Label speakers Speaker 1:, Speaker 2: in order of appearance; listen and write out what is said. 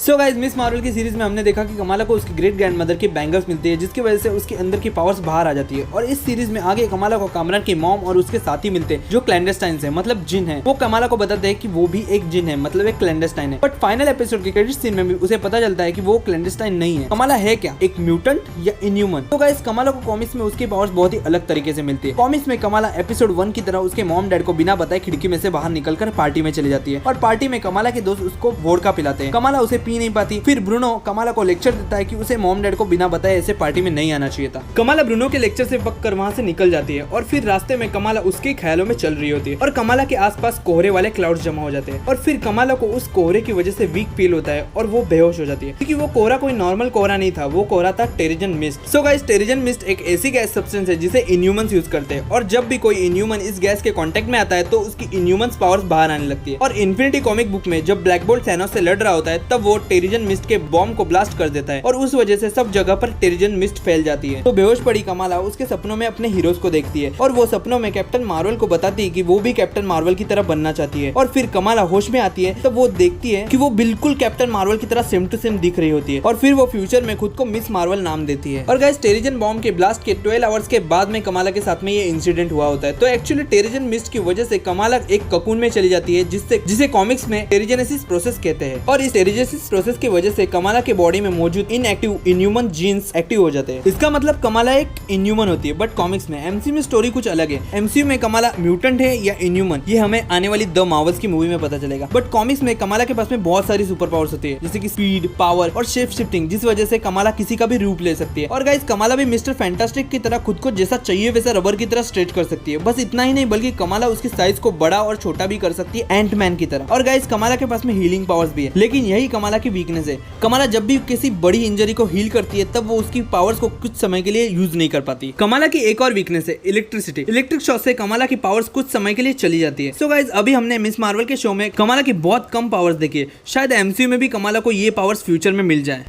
Speaker 1: So guys, miss Marvel की series में हमने देखा कि कमाला को उसकी ग्रेट ग्रैंडमदर की बैंगल्स मिलती है, जिसकी वजह से उसके अंदर की पावर्स बाहर आ जाती है। और इस सीरीज में आगे कमाला को कामरान की मॉम और उसके साथी मिलते हैं जो क्लैंडस्टाइन है, मतलब जिन है। वो कमाला को बताते हैं कि वो भी एक जिन है, मतलब एक क्लैंडस्टाइन है। बट फाइनल एपिसोड के क्रेडिट सीन में भी उसे पता चलता है कि वो क्लैंडस्टाइन नहीं है। कमाला है क्या, एक म्यूटेंट या इनह्यूमन? तो गाइस, कमाला को कॉमिक्स में उसकी पावर्स बहुत ही अलग तरीके से मिलती है। कॉमिक्स में कमाला एपिसोड 1 की तरह उसके मॉम डैड को बिना बताए खिड़की में से बाहर निकलकर पार्टी में चली जाती है और पार्टी में कमाला के दोस्त उसको वोडका पिलाते हैं। कमाला उसे पी नहीं पाती। फिर ब्रूनो कमाला को लेक्चर देता है कि उसे मॉम डैड को बिना बताए ऐसे पार्टी में नहीं आना चाहिए था। कमाला ब्रूनो के लेक्चर से पक कर वहां से निकल जाती है और फिर रास्ते में कमाला उसके ख्यालों में चल रही होती है और कमाला के आसपास कोहरे वाले क्लाउड्स जमा हो जाते हैं और फिर कमाला को उस कोहरे की वजह से वीक फील होता है और वो बेहोश हो जाती है, क्योंकि वो कोहरा कोई नॉर्मल कोहरा नहीं था, वो कोहरा था टेरिजन मिस्ट। सो गाइस, टेरिजन मिस्ट एक ऐसी गैस सब्सटेंस है जिसे इनह्यूमंस यूज करते हैं और जब भी कोई इनह्यूमन इस गैस के कांटेक्ट में आता है तो उसकी इनह्यूमंस पावर्स बाहर आने लगती है। और इन्फिनिटी कॉमिक बुक में जब ब्लैक बोल्ट थैनोस से लड़ रहा होता है तब वो टेरिजन मिस्ट के बॉम्ब को ब्लास्ट कर देता है और उस वजह से सब जगह पर टेरिजन मिस्ट फैल जाती है। तो बेहोश पड़ी कमाला उसके सपनों में अपने हीरोज को देखती है और वो सपनों में कैप्टन मार्वल को बताती है कि वो भी कैप्टन मार्वल की तरह बनना चाहती है। और फिर कमाला होश में आती है तब वो देखती है कि वो बिल्कुल कैप्टन मार्वल की तरह सेम टू सेम दिख रही होती है और फिर वो फ्यूचर में खुद को मिस मार्वल नाम देती है। और गाइस, टेरिजन बॉम्ब के ब्लास्ट के 12 आवर्स के बाद में कमाला के साथ में ये इंसिडेंट हुआ होता है। तो एक्चुअली टेरिजन मिस्ट की वजह से कमाला एक ककून में चली जाती है जिसे कॉमिक्स में टेरिजेनेसिस प्रोसेस कहते हैं। और इस टेरिजेनेसिस प्रोसेस की वजह से कमाला के बॉडी में मौजूद इनएक्टिव इनह्यूमन जीन्स एक्टिव हो जाते हैं। इसका मतलब कमाला एक इनह्यूमन होती है। बट कॉमिक्स में एमसीयू में स्टोरी कुछ अलग है। एमसीयू में कमाला म्यूटेंट है या इनह्यूमन, ये हमें आने वाली द मार्वल्स की मूवी में पता चलेगा। बट कॉमिक्स में कमाला के पास में बहुत सारी सुपर पावर्स होती है, जैसे कि स्पीड, पावर और शेप शिफ्टिंग, जिस वजह से कमाला किसी का भी रूप ले सकती है। और गाइस, कमाला भी मिस्टर फैंटास्टिक की तरह खुद को जैसा चाहिए वैसा रबर की तरह स्ट्रेच कर सकती है। बस इतना ही नहीं, बल्कि कमाला उसकी साइज को बड़ा और छोटा भी कर सकती है, एंटमैन की तरह। और गाइस, कमाला के पास में हीलिंग पावर्स भी है, लेकिन यही कमाला की वीकनेस है। कमाला जब भी किसी बड़ी इंजरी को हील करती है तब वो उसकी पावर्स को कुछ समय के लिए यूज नहीं कर पाती। कमाला की एक और वीकनेस है इलेक्ट्रिसिटी। इलेक्ट्रिक शॉक से कमाला की पावर्स कुछ समय के लिए चली जाती है। सो गाइस, अभी हमने मिस मार्वल के शो में कमाला की बहुत कम पावर्स देखी है। शायद एमसीयू में भी कमाला को ये पावर्स फ्यूचर में मिल जाए।